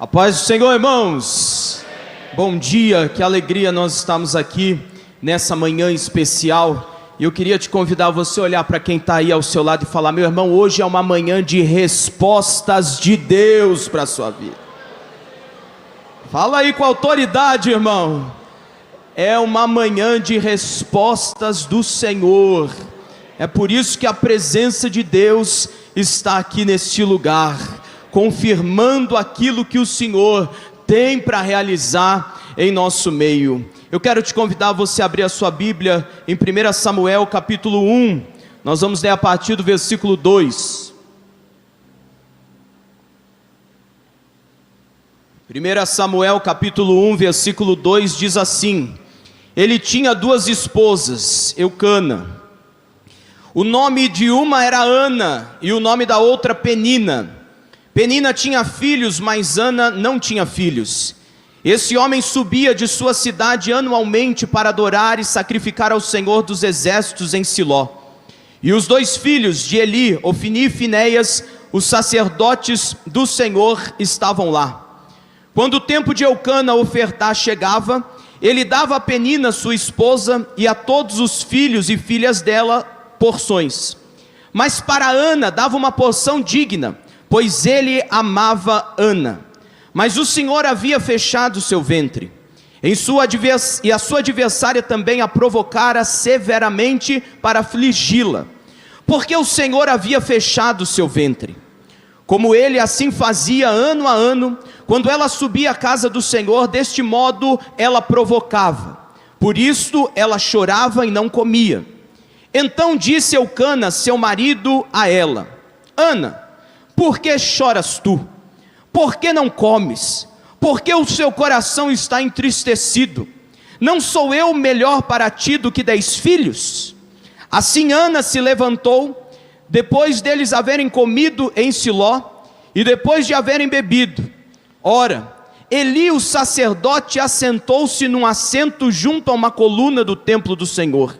A paz do Senhor, irmãos. Bom dia, que alegria nós estamos aqui nessa manhã especial. E eu queria te convidar você a olhar para quem está aí ao seu lado e falar: meu irmão, hoje é uma manhã de respostas de Deus para a sua vida. Fala aí com autoridade, irmão. É uma manhã de respostas do Senhor. É por isso que a presença de Deus está aqui neste lugar, confirmando aquilo que o Senhor tem para realizar em nosso meio. Eu quero te convidar a você abrir a sua Bíblia em 1 Samuel capítulo 1, nós vamos ler a partir do versículo 2. 1 Samuel capítulo 1, versículo 2 diz assim: ele tinha duas esposas, Eucana. O nome de uma era Ana e o nome da outra Penina. Penina tinha filhos, mas Ana não tinha filhos. Esse homem subia de sua cidade anualmente para adorar e sacrificar ao Senhor dos exércitos em Siló. E os dois filhos de Eli, Ofni e Finéias, os sacerdotes do Senhor, estavam lá. Quando o tempo de Eucana ofertar chegava, ele dava a Penina, sua esposa, e a todos os filhos e filhas dela porções. Mas para Ana dava uma porção digna, pois ele amava Ana. Mas o Senhor havia fechado seu ventre, e a sua adversária também a provocara severamente para afligi-la, porque o Senhor havia fechado seu ventre. Como ele assim fazia ano a ano, quando ela subia à casa do Senhor, deste modo ela provocava. Por isso ela chorava e não comia. Então disse Eucana, seu marido, a ela: Ana, por que choras tu? Por que não comes? Por que o seu coração está entristecido? Não sou eu melhor para ti do que 10 filhos? Assim Ana se levantou, depois deles haverem comido em Siló, e depois de haverem bebido. Ora, Eli o sacerdote assentou-se num assento junto a uma coluna do templo do Senhor.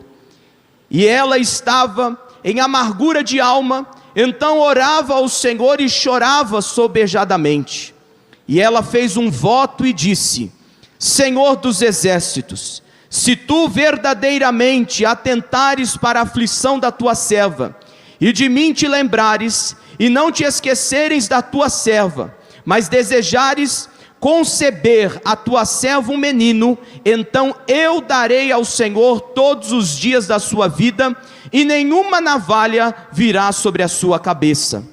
E ela estava em amargura de alma, então orava ao Senhor e chorava sobejadamente. E ela fez um voto e disse: Senhor dos exércitos, se tu verdadeiramente atentares para a aflição da tua serva, e de mim te lembrares, e não te esqueceres da tua serva, mas desejares conceber a tua serva um menino, então eu darei ao Senhor todos os dias da sua vida, e nenhuma navalha virá sobre a sua cabeça.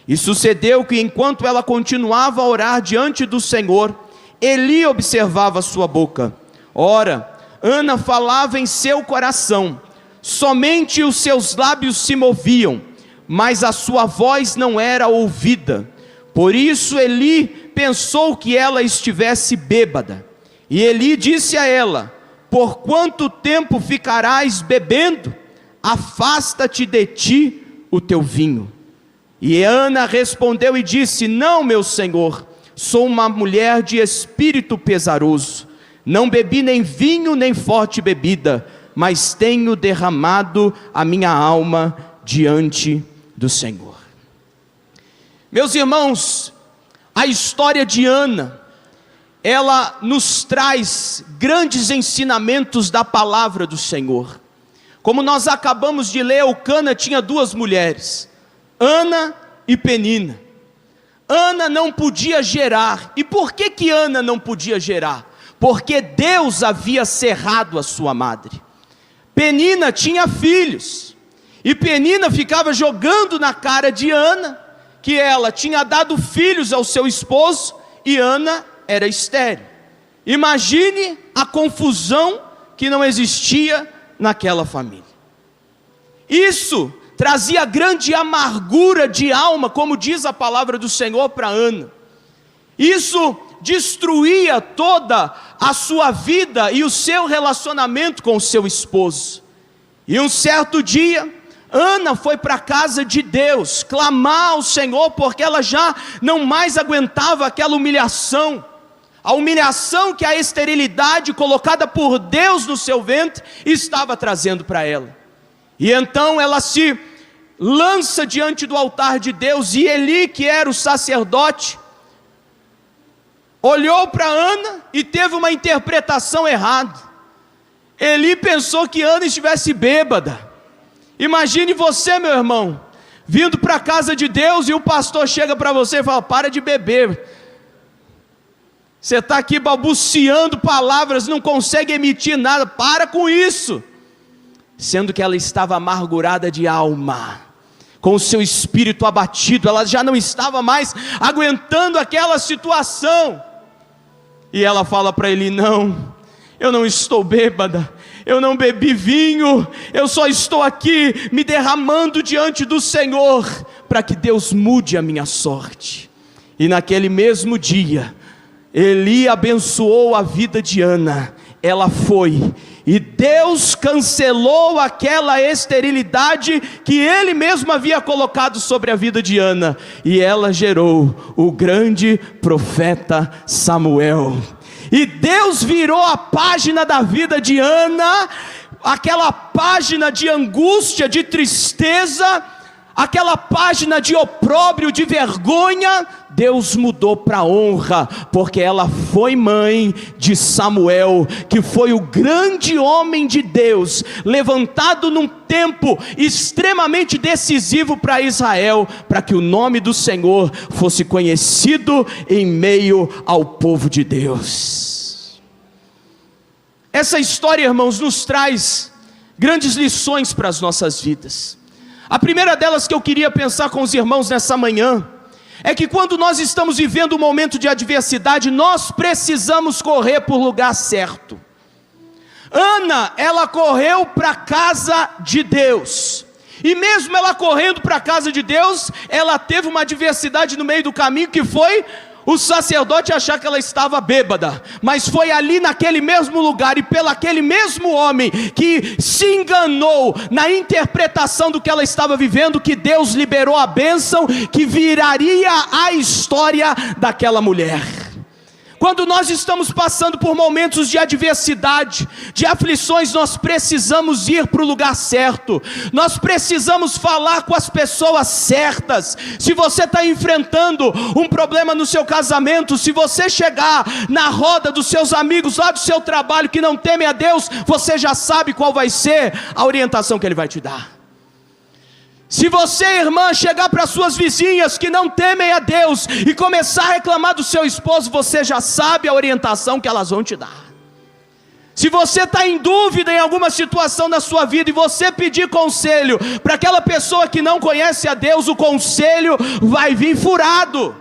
E sucedeu que enquanto ela continuava a orar diante do Senhor, Eli observava sua boca. Ora, Ana falava em seu coração, somente os seus lábios se moviam, mas a sua voz não era ouvida. Por isso Eli pensou que ela estivesse bêbada. E Eli disse a ela: por quanto tempo ficarás bebendo? Afasta-te de ti o teu vinho. E Ana respondeu e disse: não, meu senhor, sou uma mulher de espírito pesaroso. Não bebi nem vinho nem forte bebida, mas tenho derramado a minha alma diante do Senhor. Meus irmãos, a história de Ana, ela nos traz grandes ensinamentos da palavra do Senhor. Como nós acabamos de ler, Eucana tinha duas mulheres, Ana e Penina. Ana não podia gerar. E por que Ana não podia gerar? Porque Deus havia cerrado a sua madre. Penina tinha filhos, e Penina ficava jogando na cara de Ana que ela tinha dado filhos ao seu esposo, e Ana era estéril. Imagine a confusão que não existia naquela família. Isso trazia grande amargura de alma, como diz a palavra do Senhor para Ana. Isso destruía toda a sua vida e o seu relacionamento com o seu esposo. E um certo dia, Ana foi para a casa de Deus, clamar ao Senhor, porque ela já não mais aguentava aquela humilhação. A humilhação que a esterilidade colocada por Deus no seu ventre estava trazendo para ela. E então ela se lança diante do altar de Deus, e Eli, que era o sacerdote, olhou para Ana e teve uma interpretação errada. Eli pensou que Ana estivesse bêbada. Imagine você, meu irmão, vindo para a casa de Deus e o pastor chega para você e fala: para de beber. Você está aqui balbuciando palavras, não consegue emitir nada, para com isso. Sendo que ela estava amargurada de alma, com o seu espírito abatido, ela já não estava mais aguentando aquela situação. E ela fala para ele: não, eu não estou bêbada, eu não bebi vinho, eu só estou aqui me derramando diante do Senhor, para que Deus mude a minha sorte. E naquele mesmo dia, Eli abençoou a vida de Ana. Ela foi, e Deus cancelou aquela esterilidade que Ele mesmo havia colocado sobre a vida de Ana, e ela gerou o grande profeta Samuel. E Deus virou a página da vida de Ana, aquela página de angústia, de tristeza, aquela página de opróbrio, de vergonha, Deus mudou para honra, porque ela foi mãe de Samuel, que foi o grande homem de Deus, levantado num tempo extremamente decisivo para Israel, para que o nome do Senhor fosse conhecido em meio ao povo de Deus. Essa história, irmãos, nos traz grandes lições para as nossas vidas. A primeira delas que eu queria pensar com os irmãos nessa manhã, é que quando nós estamos vivendo um momento de adversidade, nós precisamos correr para o lugar certo. Ana, ela correu para a casa de Deus, e mesmo ela correndo para a casa de Deus, ela teve uma adversidade no meio do caminho, que foi o sacerdote achar que ela estava bêbada. Mas foi ali naquele mesmo lugar, e pelo aquele mesmo homem que se enganou na interpretação do que ela estava vivendo, que Deus liberou a bênção que viraria a história daquela mulher. Quando nós estamos passando por momentos de adversidade, de aflições, nós precisamos ir para o lugar certo, nós precisamos falar com as pessoas certas. Se você está enfrentando um problema no seu casamento, se você chegar na roda dos seus amigos lá do seu trabalho que não temem a Deus, você já sabe qual vai ser a orientação que Ele vai te dar. Se você, irmã, chegar para suas vizinhas que não temem a Deus e começar a reclamar do seu esposo, você já sabe a orientação que elas vão te dar. Se você está em dúvida em alguma situação da sua vida e você pedir conselho para aquela pessoa que não conhece a Deus, o conselho vai vir furado,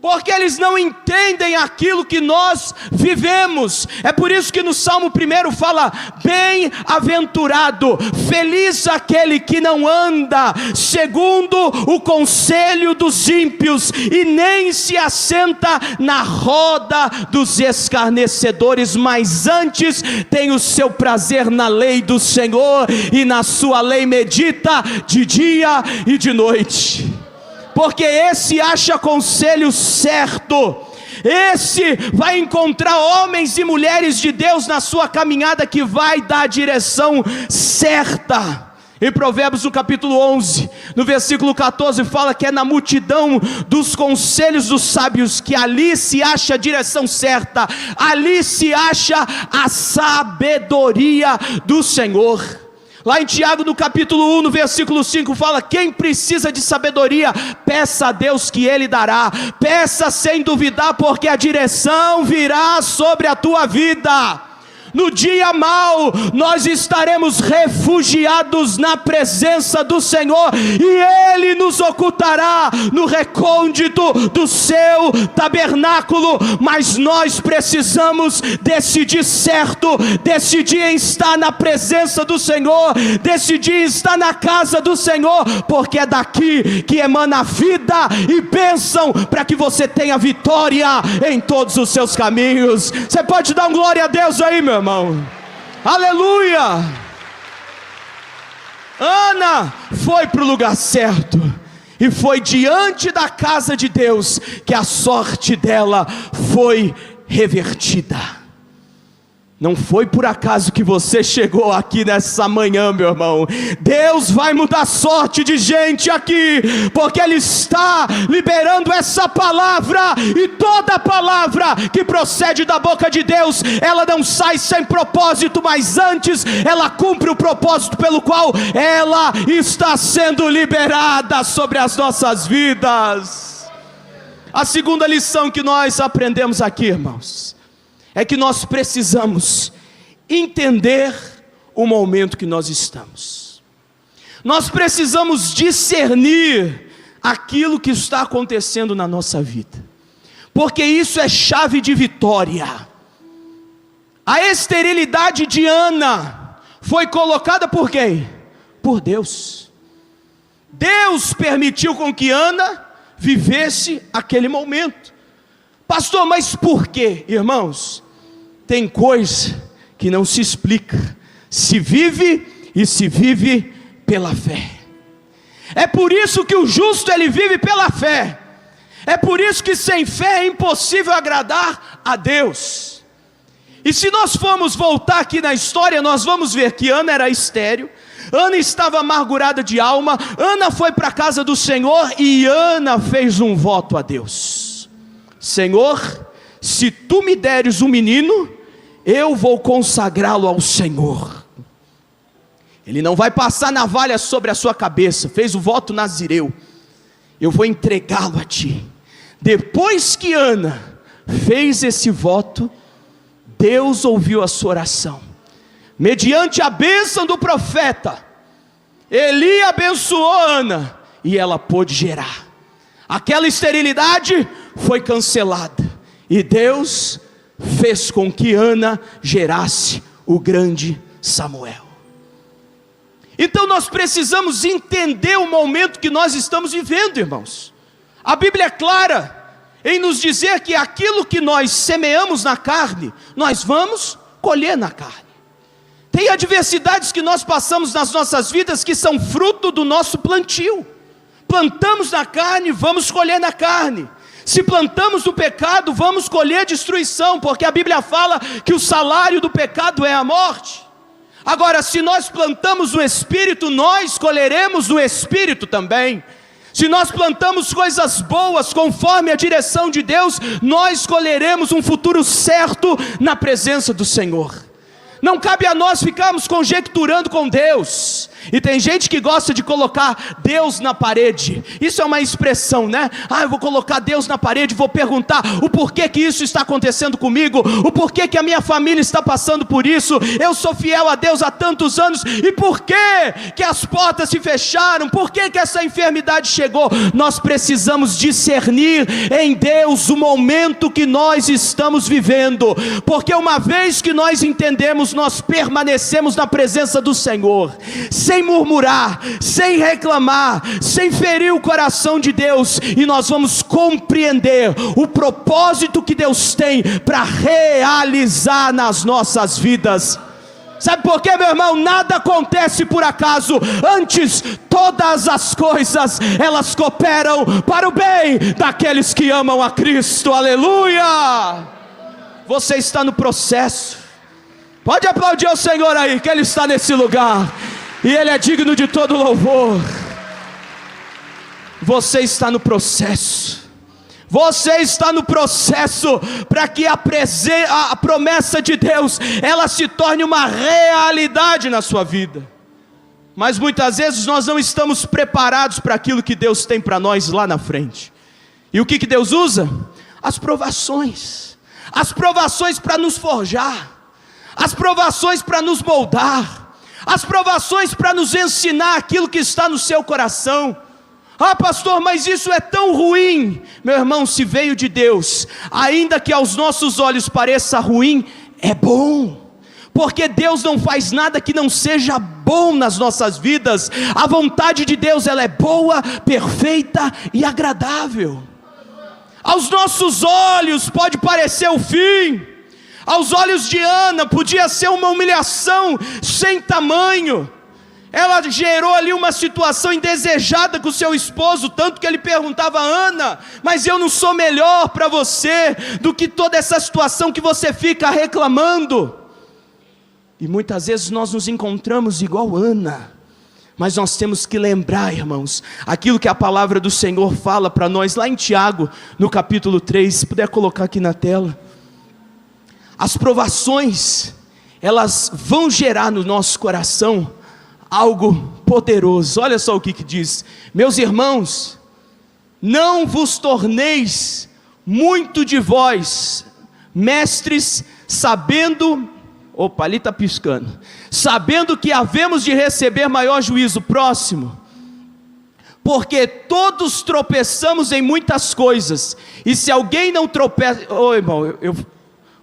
porque eles não entendem aquilo que nós vivemos. É por isso que no Salmo 1 fala: bem-aventurado, feliz aquele que não anda segundo o conselho dos ímpios, e nem se assenta na roda dos escarnecedores, mas antes tem o seu prazer na lei do Senhor, e na sua lei medita de dia e de noite. Porque esse acha conselho certo, esse vai encontrar homens e mulheres de Deus na sua caminhada, que vai dar a direção certa. Em Provérbios no capítulo 11, no versículo 14, fala que é na multidão dos conselhos dos sábios que ali se acha a direção certa, ali se acha a sabedoria do Senhor. Lá em Tiago no capítulo 1, no versículo 5, fala: quem precisa de sabedoria, peça a Deus que Ele dará. Peça sem duvidar, porque a direção virá sobre a tua vida. No dia mau, nós estaremos refugiados na presença do Senhor, e Ele nos ocultará no recôndito do seu tabernáculo. Mas nós precisamos decidir certo, decidir em estar na presença do Senhor, decidir em estar na casa do Senhor, porque é daqui que emana vida e bênção, para que você tenha vitória em todos os seus caminhos. Você pode dar um glória a Deus aí, meu irmão? Aleluia! Ana foi para o lugar certo, e foi diante da casa de Deus que a sorte dela foi revertida. Não foi por acaso que você chegou aqui nessa manhã, meu irmão. Deus vai mudar a sorte de gente aqui, porque Ele está liberando essa palavra, e toda palavra que procede da boca de Deus, ela não sai sem propósito, mas antes ela cumpre o propósito pelo qual ela está sendo liberada sobre as nossas vidas. A segunda lição que nós aprendemos aqui, irmãos, é que nós precisamos entender o momento que nós estamos. Nós precisamos discernir aquilo que está acontecendo na nossa vida, porque isso é chave de vitória. A esterilidade de Ana foi colocada por quem? Por Deus. Deus permitiu com que Ana vivesse aquele momento. Pastor, mas por quê? Irmãos, tem coisa que não se explica, se vive e se vive pela fé. É por isso que o justo ele vive pela fé. É por isso que sem fé é impossível agradar a Deus. E se nós formos voltar aqui na história, nós vamos ver que Ana era estéril, Ana estava amargurada de alma, Ana foi para a casa do Senhor e Ana fez um voto a Deus: Senhor, se tu me deres um menino, eu vou consagrá-lo ao Senhor. Ele não vai passar navalha sobre a sua cabeça. Fez o voto nazireu: eu vou entregá-lo a ti. Depois que Ana fez esse voto, Deus ouviu a sua oração. Mediante a bênção do profeta, Eli abençoou Ana e ela pôde gerar. Aquela esterilidade foi cancelada e Deus fez com que Ana gerasse o grande Samuel. Então nós precisamos entender o momento que nós estamos vivendo, irmãos. A Bíblia é clara em nos dizer que aquilo que nós semeamos na carne, nós vamos colher na carne. Tem adversidades que nós passamos nas nossas vidas que são fruto do nosso plantio. Plantamos na carne, vamos colher na carne. Se plantamos no pecado, vamos colher destruição, porque a Bíblia fala que o salário do pecado é a morte. Agora, se nós plantamos no Espírito, nós colheremos no Espírito também. Se nós plantamos coisas boas, conforme a direção de Deus, nós colheremos um futuro certo na presença do Senhor. Não cabe a nós ficarmos conjecturando com Deus. E tem gente que gosta de colocar Deus na parede. Isso é uma expressão, né? Eu vou colocar Deus na parede, vou perguntar o porquê que isso está acontecendo comigo, o porquê que a minha família está passando por isso. Eu sou fiel a Deus há tantos anos, e por que as portas se fecharam? Por que essa enfermidade chegou? Nós precisamos discernir em Deus o momento que nós estamos vivendo, porque uma vez que nós entendemos, nós permanecemos na presença do Senhor, sem murmurar, sem reclamar, sem ferir o coração de Deus, e nós vamos compreender o propósito que Deus tem para realizar nas nossas vidas. Sabe por quê, meu irmão? Nada acontece por acaso. Antes, todas as coisas, elas cooperam para o bem daqueles que amam a Cristo. Aleluia! Você está no processo. Pode aplaudir o Senhor aí, que Ele está nesse lugar, e Ele é digno de todo louvor. Você está no processo. Você está no processo para que a promessa de Deus, ela se torne uma realidade na sua vida. Mas muitas vezes nós não estamos preparados para aquilo que Deus tem para nós lá na frente. E o que Deus usa? As provações. As provações para nos forjar. As provações para nos moldar, as provações para nos ensinar aquilo que está no seu coração. Pastor, mas isso é tão ruim. Meu irmão, se veio de Deus, ainda que aos nossos olhos pareça ruim, é bom, porque Deus não faz nada que não seja bom nas nossas vidas. A vontade de Deus, ela é boa, perfeita e agradável. Aos nossos olhos pode parecer o fim. Aos olhos de Ana podia ser uma humilhação sem tamanho. Ela gerou ali uma situação indesejada com o seu esposo, tanto que ele perguntava: Ana, mas eu não sou melhor para você do que toda essa situação que você fica reclamando? E muitas vezes nós nos encontramos igual Ana, mas nós temos que lembrar, irmãos, aquilo que a palavra do Senhor fala para nós lá em Tiago, no capítulo 3, se puder colocar aqui na tela. As provações, elas vão gerar no nosso coração algo poderoso. Olha só o que diz: meus irmãos, não vos torneis muito de vós, mestres, sabendo, opa, ali está piscando, sabendo que havemos de receber maior juízo. Próximo. Porque todos tropeçamos em muitas coisas, e se alguém não tropeça, irmão,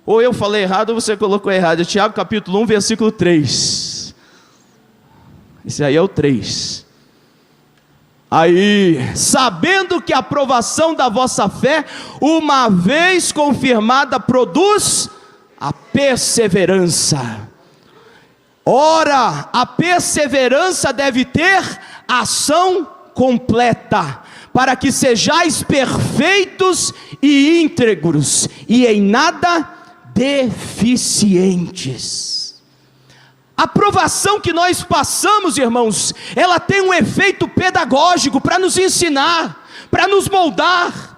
ou eu falei errado ou você colocou errado. É Tiago capítulo 1, versículo 3. Esse aí é o 3. Aí, sabendo que a aprovação da vossa fé, uma vez confirmada, produz a perseverança. Ora, a perseverança deve ter ação completa, para que sejais perfeitos e íntegros, e em nada deficientes. A provação que nós passamos, irmãos, ela tem um efeito pedagógico para nos ensinar, para nos moldar.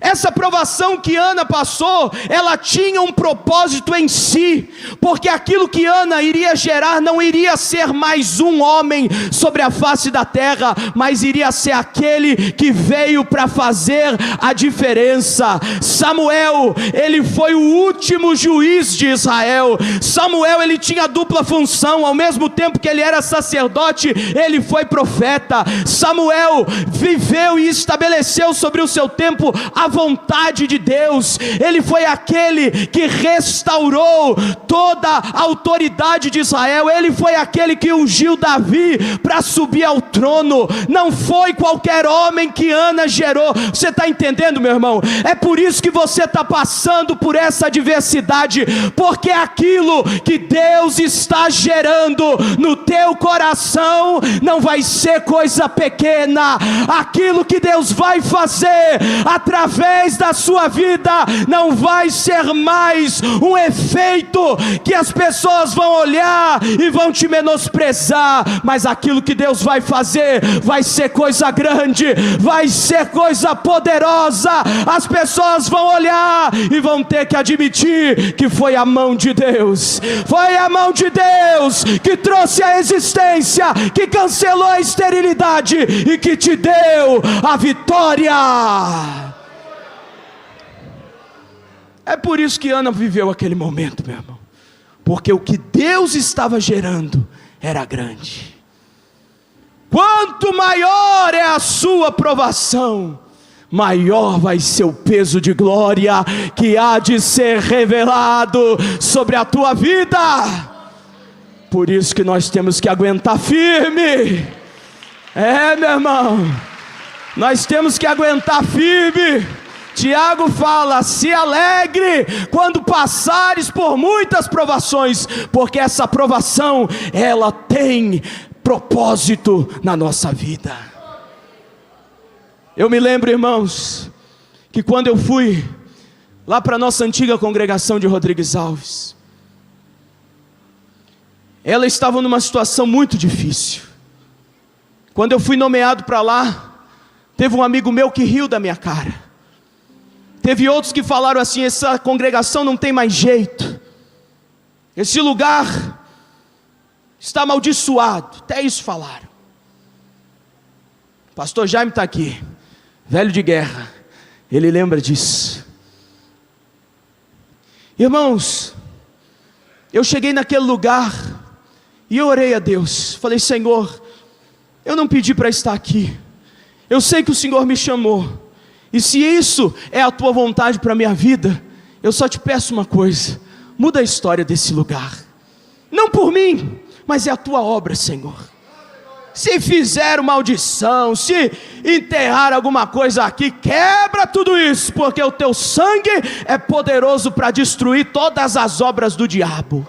Essa provação que Ana passou, ela tinha um propósito em si, porque aquilo que Ana iria gerar não iria ser mais um homem sobre a face da terra, mas iria ser aquele que veio para fazer a diferença. Samuel, ele foi o último juiz de Israel. Samuel, ele tinha dupla função, ao mesmo tempo que ele era sacerdote, ele foi profeta. Samuel viveu e estabeleceu sobre o seu tempo a vontade de Deus. Ele foi aquele que restaurou toda a autoridade de Israel. Ele foi aquele que ungiu Davi para subir ao trono. Não foi qualquer homem que Ana gerou. Você está entendendo, meu irmão? É por isso que você está passando por essa adversidade, porque aquilo que Deus está gerando no teu coração não vai ser coisa pequena. Aquilo que Deus vai fazer através da sua vida não vai ser mais um efeito que as pessoas vão olhar e vão te menosprezar, mas aquilo que Deus vai fazer vai ser coisa grande, vai ser coisa poderosa. As pessoas vão olhar e vão ter que admitir que foi a mão de Deus, foi a mão de Deus que trouxe a existência, que cancelou a esterilidade e que te deu a vitória. É por isso que Ana viveu aquele momento, meu irmão, porque o que Deus estava gerando era grande. Quanto maior é a sua provação, maior vai ser o peso de glória que há de ser revelado sobre a tua vida. Por isso que nós temos que aguentar firme. Meu irmão, nós temos que aguentar firme. Tiago fala: se alegre quando passares por muitas provações, porque essa provação, ela tem propósito na nossa vida. Eu me lembro, irmãos, que quando eu fui lá para a nossa antiga congregação de Rodrigues Alves, ela estava numa situação muito difícil. Quando eu fui nomeado para lá, teve um amigo meu que riu da minha cara. Teve outros que falaram assim: essa congregação não tem mais jeito, esse lugar está amaldiçoado. Até isso falaram. Pastor Jaime está aqui, velho de guerra, ele lembra disso. Irmãos, eu cheguei naquele lugar e eu orei a Deus. Falei: Senhor, eu não pedi para estar aqui, eu sei que o Senhor me chamou, e se isso é a tua vontade para a minha vida, eu só te peço uma coisa: muda a história desse lugar. Não por mim, mas é a tua obra, Senhor. Se fizeram maldição, se enterrar alguma coisa aqui, quebra tudo isso, porque o teu sangue é poderoso para destruir todas as obras do diabo.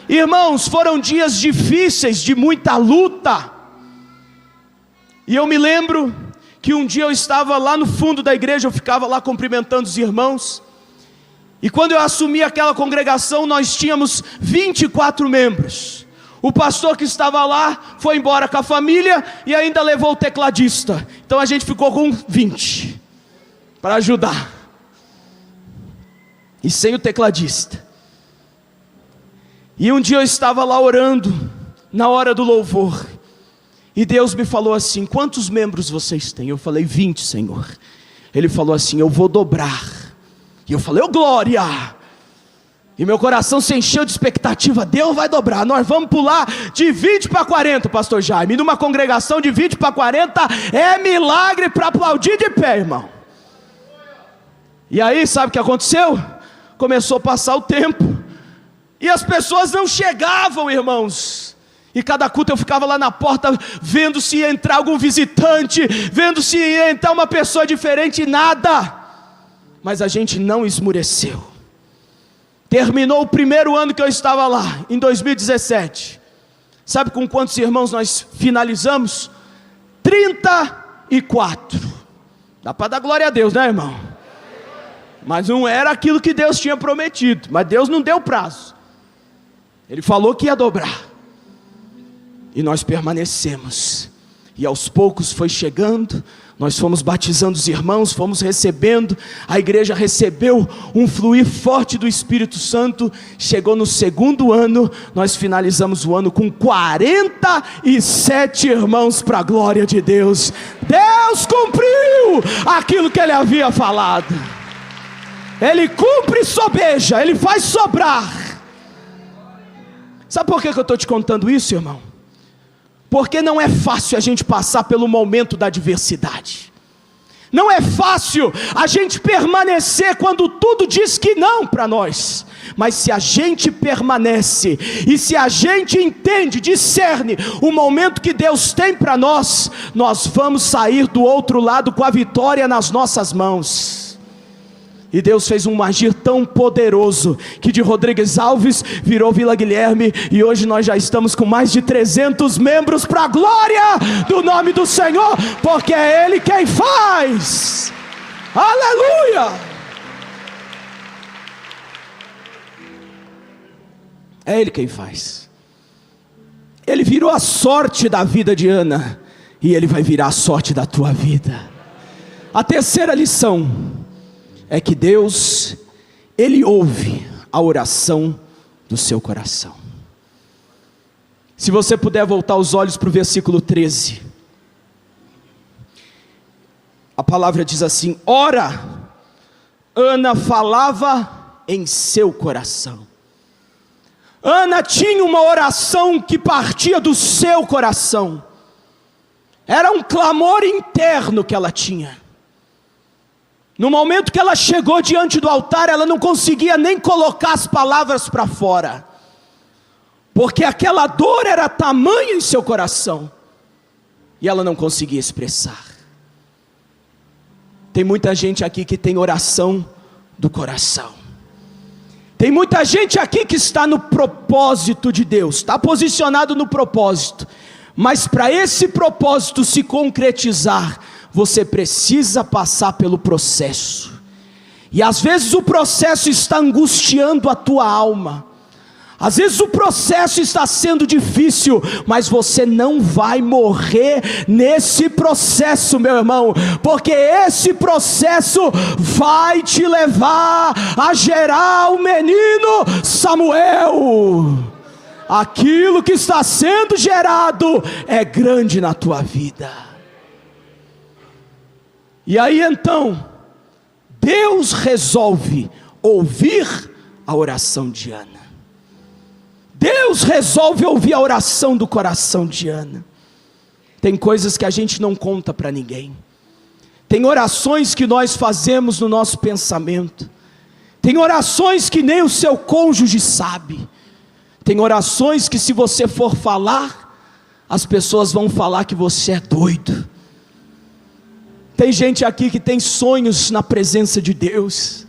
Irmãos, foram dias difíceis, de muita luta. E eu me lembro que um dia eu estava lá no fundo da igreja, eu ficava lá cumprimentando os irmãos, E quando eu assumi aquela congregação, nós tínhamos 24 membros. O pastor que estava lá foi embora com a família e ainda levou o tecladista. Então a gente ficou com 20 para ajudar. E sem o tecladista. E um dia eu estava lá orando, na hora do louvor. E Deus me falou assim: quantos membros vocês têm? Eu falei: 20, Senhor. Ele falou assim: eu vou dobrar. E eu falei: ô glória! E meu coração se encheu de expectativa. Deus vai dobrar, nós vamos pular de 20 para 40, pastor Jaime. E numa congregação de 20 para 40 é milagre para aplaudir de pé, irmão. E aí sabe o que aconteceu? Começou a passar o tempo e as pessoas não chegavam, irmãos. E cada culto eu ficava lá na porta, vendo se ia entrar algum visitante, vendo se ia entrar uma pessoa diferente, nada. Mas a gente não esmureceu. Terminou o primeiro ano que eu estava lá, em 2017. Sabe com quantos irmãos nós finalizamos? 34. Dá para dar glória a Deus, né, irmão? Mas não era aquilo que Deus tinha prometido. Mas Deus não deu prazo. Ele falou que ia dobrar. E nós permanecemos. E aos poucos foi chegando. Nós fomos batizando os irmãos, fomos recebendo, a igreja recebeu um fluir forte do Espírito Santo. Chegou no segundo ano, nós finalizamos o ano com 47 irmãos para a glória de Deus. Deus cumpriu aquilo que Ele havia falado. Ele cumpre e sobeja, Ele faz sobrar. Sabe por que eu estou te contando isso, irmão? Porque não é fácil a gente passar pelo momento da adversidade. Não é fácil a gente permanecer quando tudo diz que não para nós. Mas se a gente permanece, e se a gente entende, discerne o momento que Deus tem para nós, nós vamos sair do outro lado com a vitória nas nossas mãos. E Deus fez um agir tão poderoso, que de Rodrigues Alves virou Vila Guilherme, e hoje nós já estamos com mais de 300 membros para a glória do nome do Senhor, porque é Ele quem faz. Aleluia! É Ele quem faz. Ele virou a sorte da vida de Ana, e Ele vai virar a sorte da tua vida. A terceira lição é que Deus, Ele ouve a oração do seu coração. Se você puder voltar os olhos para o versículo 13. A palavra diz assim: ora, Ana falava em seu coração. Ana tinha uma oração que partia do seu coração. Era um clamor interno que ela tinha. No momento que ela chegou diante do altar, ela não conseguia nem colocar as palavras para fora, porque aquela dor era tamanha em seu coração, e ela não conseguia expressar. Tem muita gente aqui que tem oração do coração. Tem muita gente aqui que está no propósito de Deus, está posicionado no propósito, mas para esse propósito se concretizar, você precisa passar pelo processo. E às vezes o processo está angustiando a tua alma. Às vezes o processo está sendo difícil, mas você não vai morrer nesse processo, meu irmão, porque esse processo vai te levar a gerar o menino Samuel. Aquilo que está sendo gerado é grande na tua vida. E aí então, Deus resolve ouvir a oração de Ana. Deus resolve ouvir a oração do coração de Ana. Tem coisas que a gente não conta para ninguém. Tem orações que nós fazemos no nosso pensamento. Tem orações que nem o seu cônjuge sabe. Tem orações que se você for falar, as pessoas vão falar que você é doido. Tem gente aqui que tem sonhos na presença de Deus,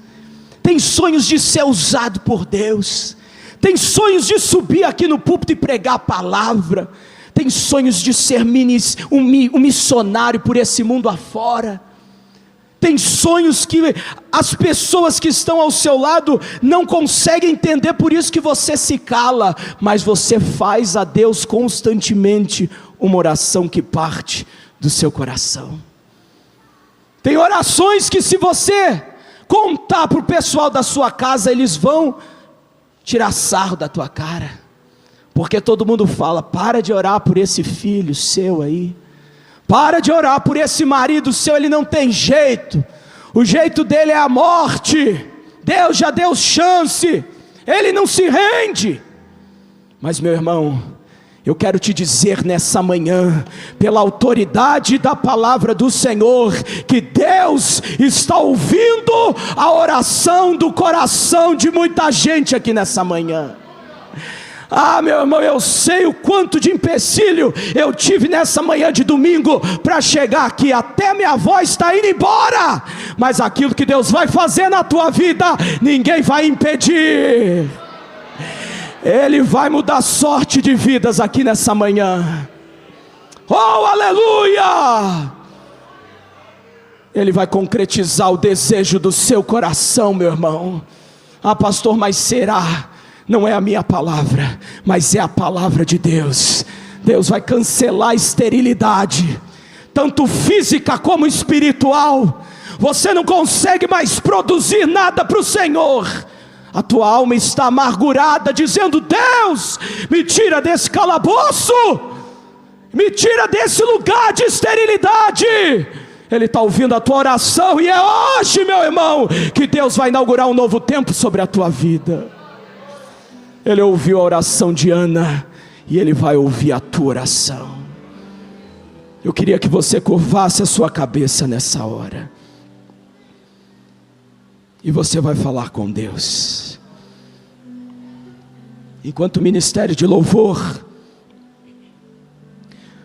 tem sonhos de ser usado por Deus, tem sonhos de subir aqui no púlpito e pregar a palavra, tem sonhos de ser um missionário por esse mundo afora, Tem sonhos que as pessoas que estão ao seu lado não conseguem entender, por isso que você se cala, mas você faz a Deus constantemente uma oração que parte do seu coração. Tem orações que, se você contar para o pessoal da sua casa, eles vão tirar sarro da tua cara, porque todo mundo fala: para de orar por esse filho seu aí, para de orar por esse marido seu, ele não tem jeito, o jeito dele é a morte, Deus já deu chance, ele não se rende. Mas, meu irmão, eu quero te dizer nessa manhã, pela autoridade da palavra do Senhor, que Deus está ouvindo a oração do coração de muita gente aqui nessa manhã. Ah, meu irmão, eu sei o quanto de empecilho eu tive nessa manhã de domingo para chegar aqui, até minha voz está indo embora, mas aquilo que Deus vai fazer na tua vida, ninguém vai impedir. Ele vai mudar a sorte de vidas aqui nessa manhã. Oh, aleluia! Ele vai concretizar o desejo do seu coração, meu irmão. Ah, pastor, mas será? Não é a minha palavra, mas é a palavra de Deus. Deus vai cancelar a esterilidade, tanto física como espiritual. Você não consegue mais produzir nada para o Senhor. A tua alma está amargurada, dizendo: Deus, me tira desse calabouço, me tira desse lugar de esterilidade. Ele está ouvindo a tua oração, e é hoje, meu irmão, que Deus vai inaugurar um novo tempo sobre a tua vida. Ele ouviu a oração de Ana, e Ele vai ouvir a tua oração. Eu queria que você curvasse a sua cabeça nessa hora, e você vai falar com Deus. Enquanto o ministério de louvor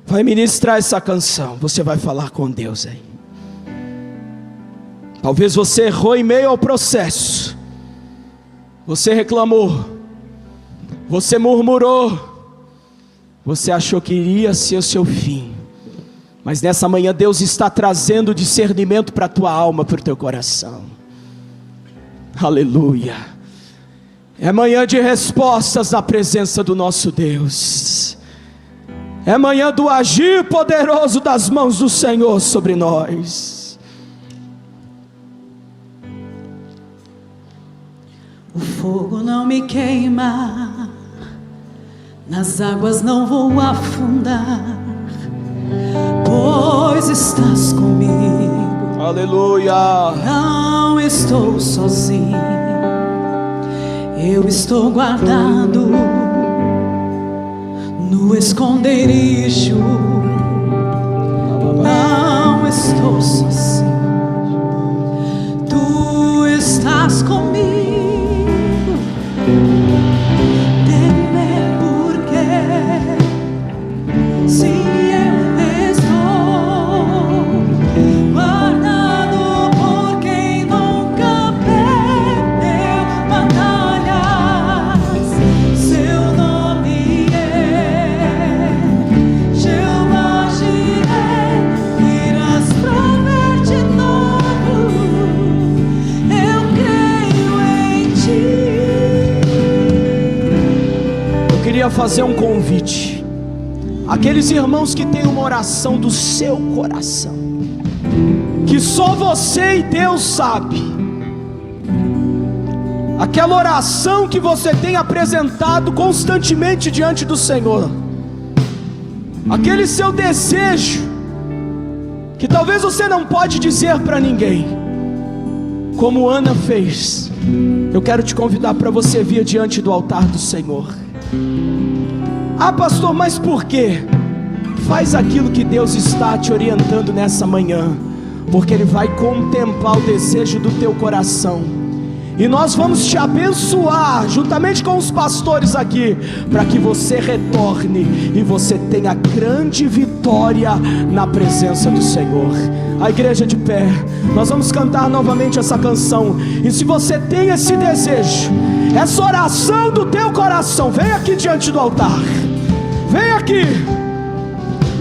vai ministrar essa canção, você vai falar com Deus aí. Talvez você errou em meio ao processo, você reclamou, você murmurou, você achou que iria ser o seu fim, mas nessa manhã Deus está trazendo discernimento para a tua alma, para o teu coração. Aleluia. É manhã de respostas na presença do nosso Deus. É manhã do agir poderoso das mãos do Senhor sobre nós. O fogo não me queima, nas águas não vou afundar, pois estás comigo. Aleluia. Não estou sozinho, eu estou guardado no esconderijo. Não estou sozinho, tu estás comigo. Temer por quê? Se eu estou guardado por quem nunca perdeu batalhas, seu nome é Jeová Jireh, irás prover de novo, eu creio em ti. Eu queria fazer um convite. Aqueles irmãos que têm uma oração do seu coração, que só você e Deus sabe, aquela oração que você tem apresentado constantemente diante do Senhor, aquele seu desejo, que talvez você não pode dizer para ninguém, como Ana fez. Eu quero te convidar para você vir diante do altar do Senhor. Ah, pastor, mas por quê? Faz aquilo que Deus está te orientando nessa manhã, porque Ele vai contemplar o desejo do teu coração, e nós vamos te abençoar, juntamente com os pastores aqui, para que você retorne, e você tenha grande vitória na presença do Senhor. A igreja de pé, nós vamos cantar novamente essa canção, e se você tem esse desejo, essa oração do teu coração, vem aqui diante do altar, vem aqui.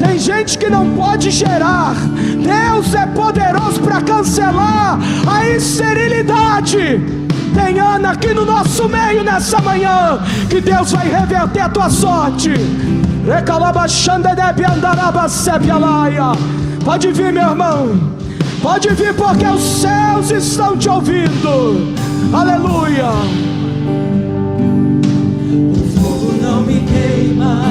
Tem gente que não pode gerar. Deus é poderoso para cancelar a esterilidade. Tem Ana aqui no nosso meio nessa manhã, que Deus vai reverter a tua sorte. Pode vir, meu irmão, pode vir, porque os céus estão te ouvindo. Aleluia. O fogo não me queima,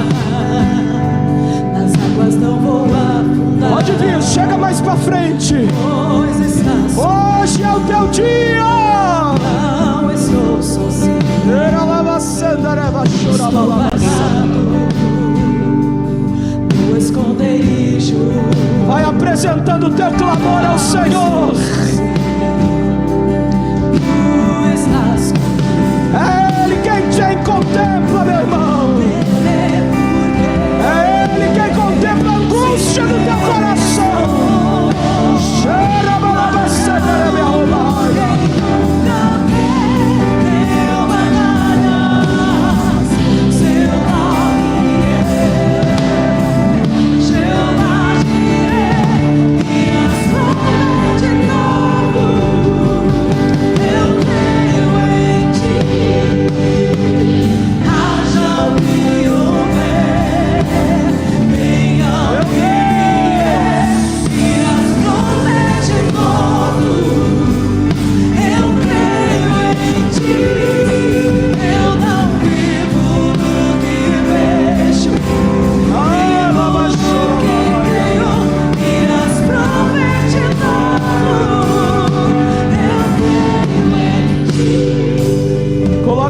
nas águas não vou afundar. Pode vir, chega mais pra frente. Pois estás Hoje é o teu dia. não estou sozinho. Estou passando no esconderijo. Vai apresentando o teu clamor ao Senhor. Tu estás comigo. É Ele quem te contempla, meu irmão. É Ele quem contempla a angústia do teu coração.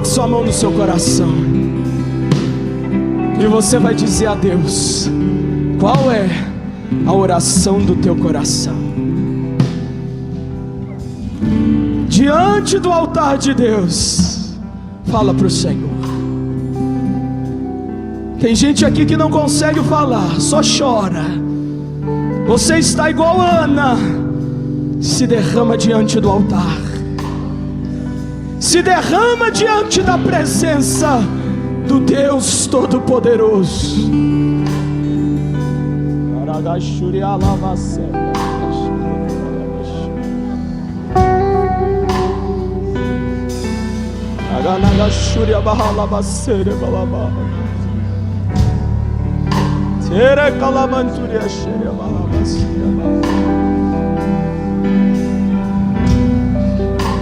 Sua mão no seu coração e você vai dizer a Deus qual é a oração do teu coração. Diante do altar de Deus, fala para o Senhor. Tem gente aqui que não consegue falar, só chora. Você está igual a Ana, se derrama diante do altar, se derrama diante da presença do Deus Todo-Poderoso.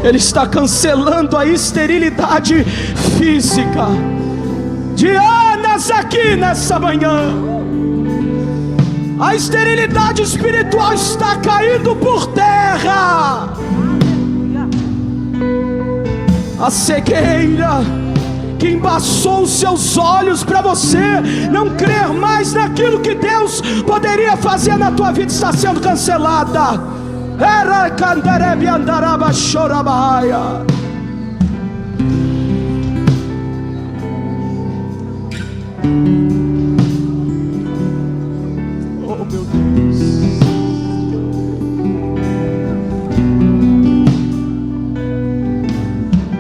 Ele está cancelando a esterilidade física de Anas aqui nessa manhã. A esterilidade espiritual está caindo por terra. A cegueira que embaçou os seus olhos para você não crer mais naquilo que Deus poderia fazer na tua vida está sendo cancelada. Era canderebi andaraba chorabaia. Oh meu Deus.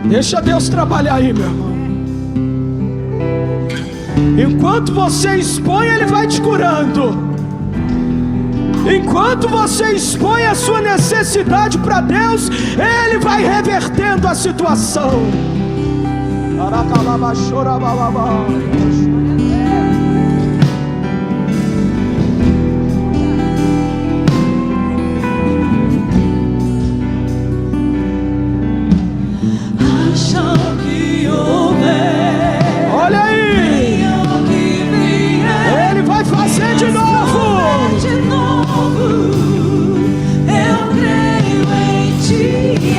Deixa Deus trabalhar aí, meu irmão. Enquanto você expõe, Ele vai te curando. Enquanto você expõe a sua necessidade para Deus, Ele vai revertendo a situação. Acham que houver, Olha aí, Ele vai fazer de novo. eu creio em Ti.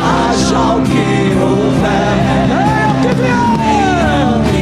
Haja o que houver, É o que vier.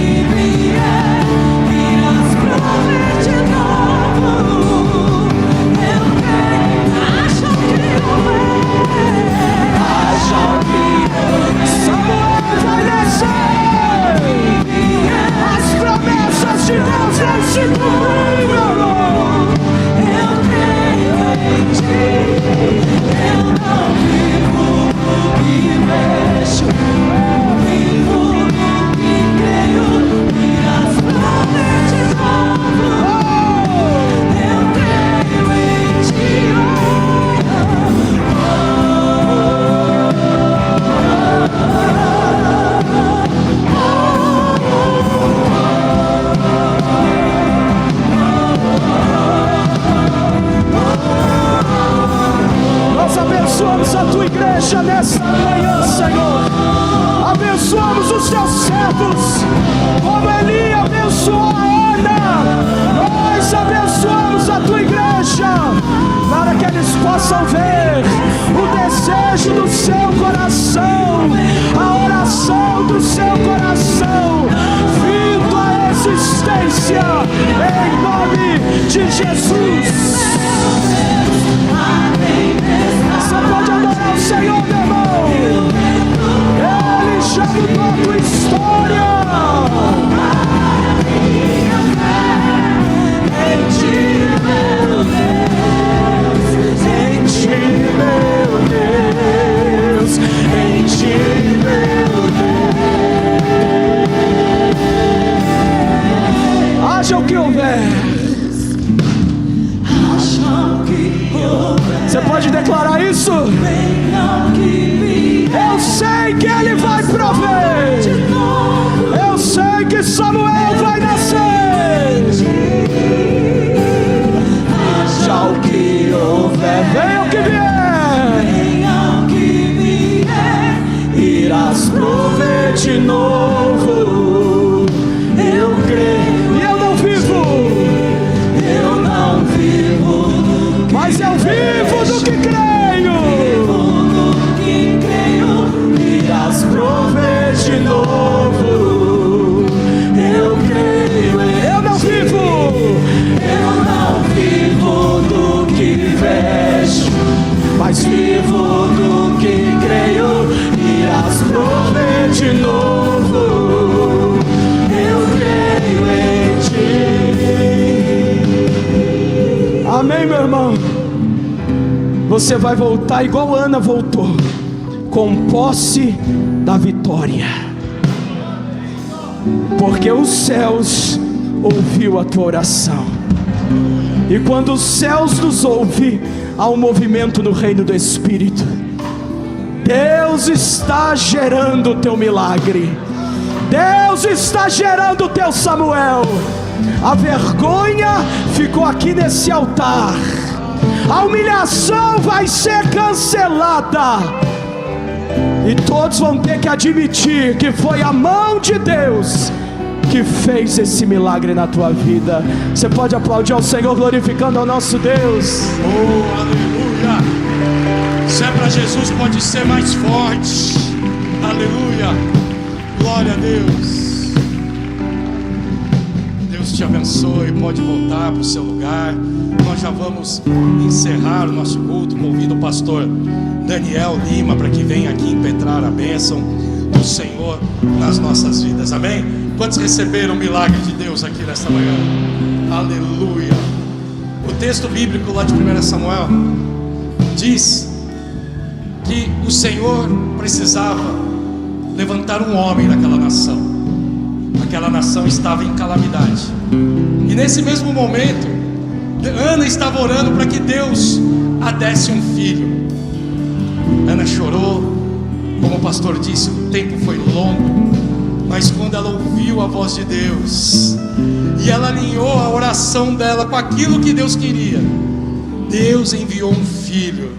Abençoamos a tua igreja nessa manhã, Senhor. Abençoamos os teus servos, como Eli abençoou a Ana. Nós abençoamos a tua igreja, para que eles possam ver o desejo do seu coração, a oração do seu coração, vindo à existência, em nome de Jesus. Você pode adorar o Senhor, meu irmão. Ele já mudou a tua história. Em ti, meu Deus, em ti, meu Deus, em ti, meu Deus. Haja o que houver. Você pode declarar isso? Eu sei que Ele vai prover. Eu sei que Samuel vai nascer. Já o que houver, venha o que vier, irás prover de novo. Eu creio. E eu não vivo, mas eu vivo do que creio. Irás prover de novo. Eu creio. Eu não vivo do que vejo, mas vivo do que creio. Irás prover de novo. Eu creio em ti. Amém, meu irmão. Você vai voltar igual Ana voltou, com posse da vitória, porque os céus ouviu a tua oração. E quando os céus nos ouvem, há um movimento no reino do Espírito. Deus está gerando o teu milagre. Deus está gerando o teu Samuel. A vergonha ficou aqui nesse altar. A humilhação vai ser cancelada. E todos vão ter que admitir que foi a mão de Deus que fez esse milagre na tua vida. Você pode aplaudir ao Senhor, glorificando ao nosso Deus. Oh, aleluia! Se é para Jesus, pode ser mais forte. Aleluia! Glória a Deus. Deus te abençoe. Pode voltar para o seu lugar. Nós já vamos encerrar o nosso culto. Convido o pastor Daniel Lima para que venha aqui impetrar a bênção do Senhor nas nossas vidas. Amém? Quantos receberam o milagre de Deus aqui nesta manhã? Aleluia! O texto bíblico lá de 1 Samuel diz que o Senhor precisava levantar um homem naquela nação. Aquela nação estava em calamidade. E nesse mesmo momento, Ana estava orando para que Deus a desse um filho. Ana chorou, como o pastor disse, o tempo foi longo, mas quando ela ouviu a voz de Deus, e ela alinhou a oração dela com aquilo que Deus queria, Deus enviou um filho.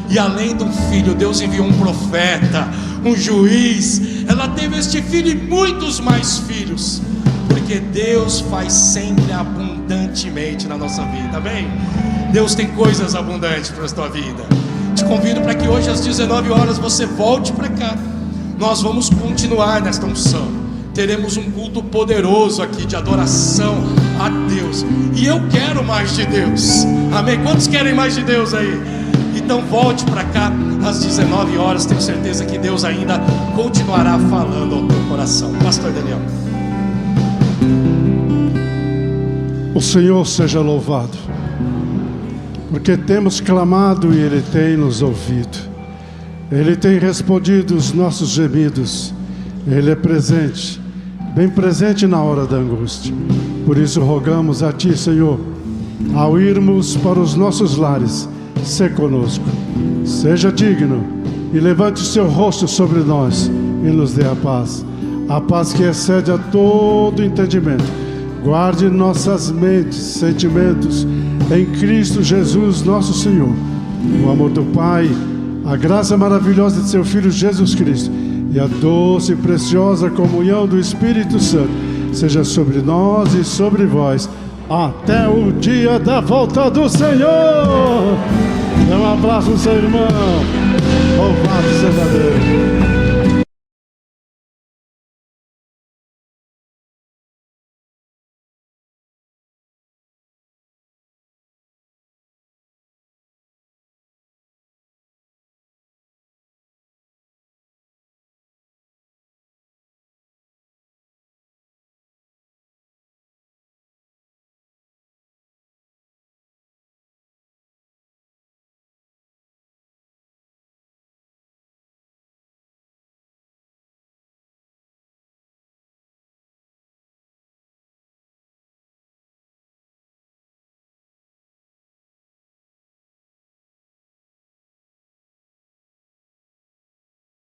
E além do filho, Deus enviou um profeta, um juiz. Ela teve este filho e muitos mais filhos, porque Deus faz sempre abundantemente na nossa vida. Amém? Deus tem coisas abundantes para a tua vida. Te convido para que hoje às 19 horas você volte para cá. Nós vamos continuar nesta unção. Teremos um culto poderoso aqui de adoração a Deus. E eu quero mais de Deus. Amém? Quantos querem mais de Deus aí? Então volte para cá às 19 horas. Tenho certeza que Deus ainda continuará falando ao teu coração. Pastor Daniel. O Senhor seja louvado, porque temos clamado e Ele tem nos ouvido. Ele tem respondido os nossos gemidos. Ele é presente, bem presente na hora da angústia. Por isso rogamos a Ti, Senhor, ao irmos para os nossos lares, sê conosco, seja digno e levante o seu rosto sobre nós e nos dê a paz que excede a todo entendimento. Guarde nossas mentes, sentimentos em Cristo Jesus nosso Senhor. O amor do Pai, a graça maravilhosa de seu Filho Jesus Cristo e a doce e preciosa comunhão do Espírito Santo seja sobre nós e sobre vós até o dia da volta do Senhor. Dê um abraço no seu irmão. Louvado seja Deus.